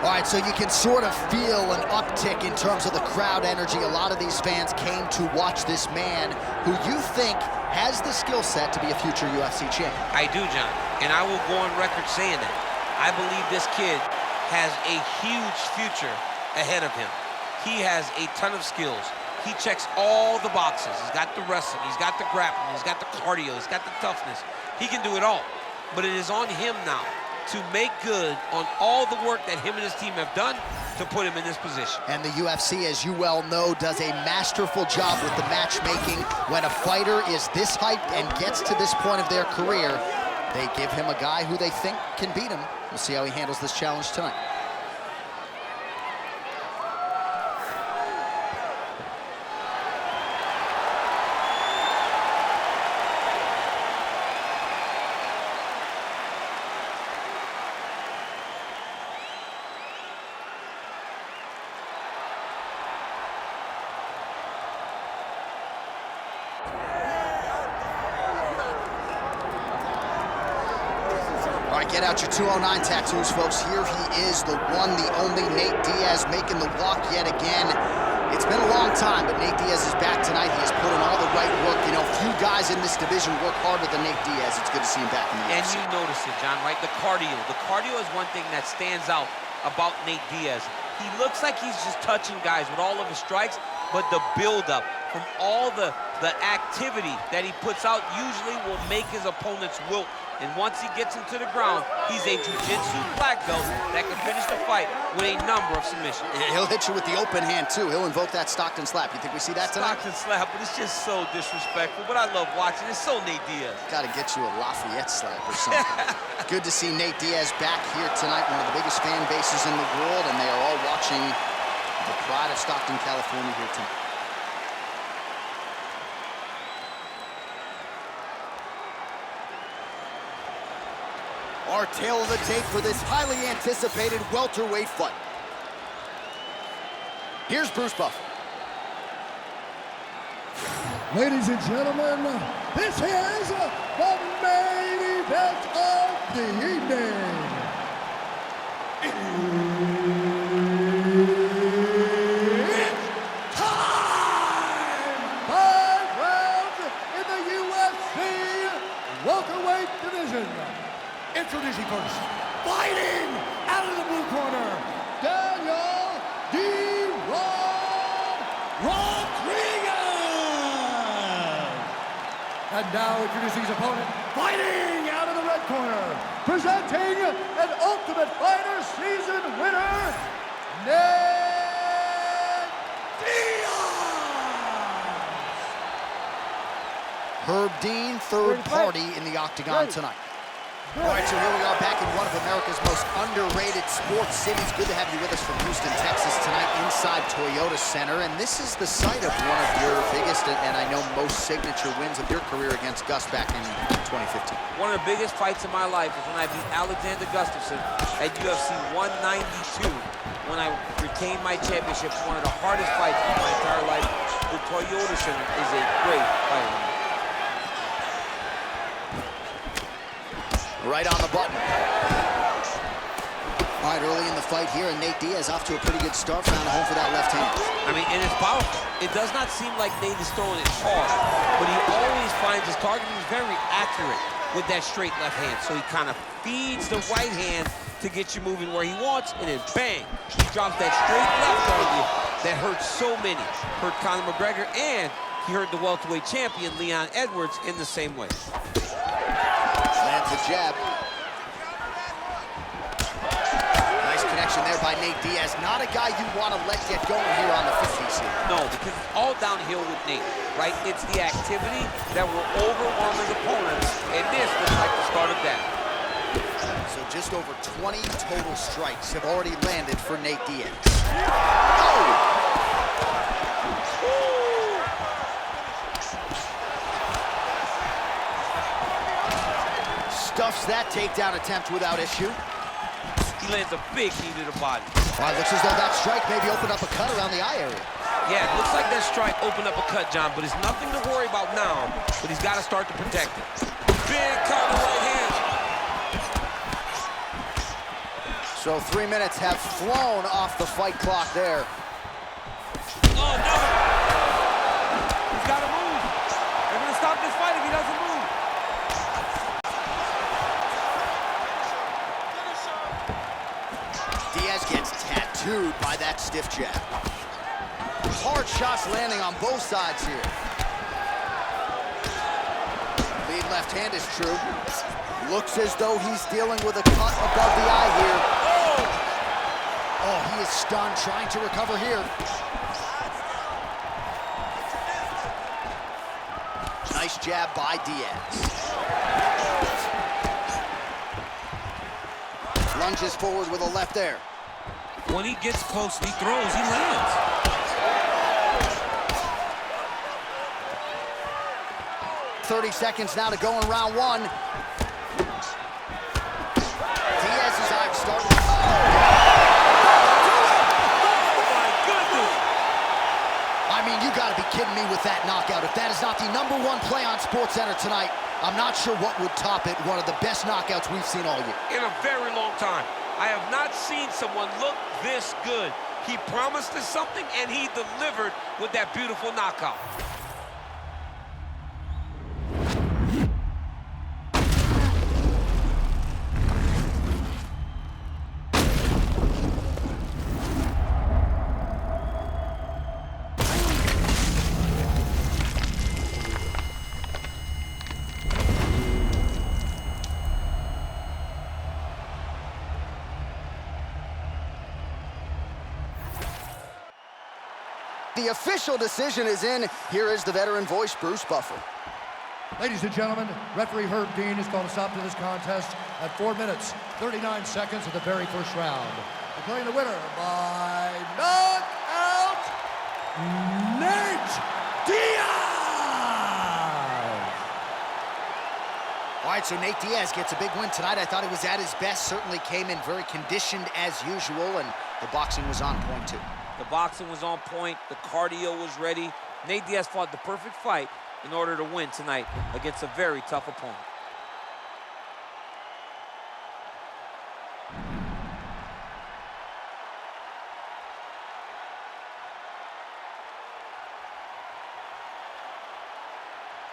All right, so you can sort of feel an uptick in terms of the crowd energy. A lot of these fans came to watch this man who you think has the skill set to be a future UFC champion. I do, John, and I will go on record saying that. I believe this kid has a huge future ahead of him. He has a ton of skills. He checks all the boxes. He's got the wrestling, he's got the grappling, he's got the cardio, he's got the toughness. He can do it all, but it is on him now to make good on all the work that him and his team have done to put him in this position. And the UFC, as you well know, does a masterful job with the matchmaking. When a fighter is this hyped and gets to this point of their career, they give him a guy who they think can beat him. We'll see how he handles this challenge tonight. All right, get out your 209 tattoos, folks. Here he is, the one, the only Nate Diaz, making the walk yet again. It's been a long time, but Nate Diaz is back tonight. He has put in all the right work. You know, few guys in this division work harder than Nate Diaz. It's good to see him back in the UFC. And you notice it, John, right? The cardio. The cardio is one thing that stands out about Nate Diaz. He looks like he's just touching guys with all of his strikes, but the build-up from all the activity that he puts out usually will make his opponents wilt. And once he gets him to the ground, he's a jiu-jitsu black belt that can finish the fight with a number of submissions. He'll hit you with the open hand, too. He'll invoke that Stockton slap. You think we see that tonight? Stockton slap, but it's just so disrespectful. But I love watching. It's so Nate Diaz. Got to get you a Lafayette slap or something. Good to see Nate Diaz back here tonight, one of the biggest fan bases in the world, and they are all watching the pride of Stockton, California here tonight. Our tale of the tape for this highly anticipated welterweight fight. Here's Bruce Buffer. Ladies and gentlemen, this is the main event of the evening. It's time! 5 rounds in the UFC welterweight division. Introducing first, fighting out of the blue corner, Daniel Rodriguez. And now introducing his opponent, fighting out of the red corner, presenting an Ultimate Fighter season winner, Nate Diaz. Herb Dean, third party in the octagon tonight. All right, so here we are back in one of America's most underrated sports cities. Good to have you with us from Houston, Texas tonight inside Toyota Center. And this is the site of one of your biggest and I know most signature wins of your career against Gus back in 2015. One of the biggest fights of my life was when I beat Alexander Gustafsson at UFC 192 when I retained my championship. One of the hardest fights of my entire life. The Toyota Center is a great fight. Right on the button. All right, early in the fight here, and Nate Diaz off to a pretty good start, found a home for that left hand. I mean, and it's powerful. It does not seem like Nate is throwing it hard, but he always finds his target. He's very accurate with that straight left hand. So he kind of feeds the right hand to get you moving where he wants, and then bang, he drops that straight left on you that hurts so many. Hurt Conor McGregor, and he hurt the welterweight champion, Leon Edwards, in the same way. Lands a jab. Nice connection there by Nate Diaz. Not a guy you want to let get going here on the 50s here. No, because it's all downhill with Nate, right? It's the activity that will overwhelm his opponents, and this looks like the start of that. So just over 20 total strikes have already landed for Nate Diaz. Oh! Stuffs that takedown attempt without issue. He lands a big knee to the body. All right, looks as though that strike maybe opened up a cut around the eye area. Yeah, it looks like that strike opened up a cut, John, but it's nothing to worry about now, but he's got to start to protect it. Big counter right hand. So 3 minutes have flown off the fight clock there. Oh, no! He's got to move. They're going to stop this fight if he doesn't move. Diaz gets tattooed by that stiff jab. Hard shots landing on both sides here. Lead left hand is true. Looks as though he's dealing with a cut above the eye here. Oh, he is stunned, trying to recover here. Nice jab by Diaz. Lunges forward with a left there. When he gets close, he throws, he lands. 30 seconds now to go in round one. Diaz's eye starting to... Oh, my goodness! I mean, you gotta be kidding me with that knockout. If that is not the #1 play on SportsCenter tonight, I'm not sure what would top it. One of the best knockouts we've seen all year. In a very long time. I have not seen someone look this good. He promised us something, and he delivered with that beautiful knockout. The official decision is in. Here is the veteran voice, Bruce Buffer. Ladies and gentlemen, referee Herb Dean has called a stop to this contest at 4 minutes, 39 seconds of the very first round. Declaring the winner by knockout, Nate Diaz! All right, so Nate Diaz gets a big win tonight. I thought he was at his best, certainly came in very conditioned as usual, and the boxing was on point too. The boxing was on point, the cardio was ready. Nate Diaz fought the perfect fight in order to win tonight against a very tough opponent.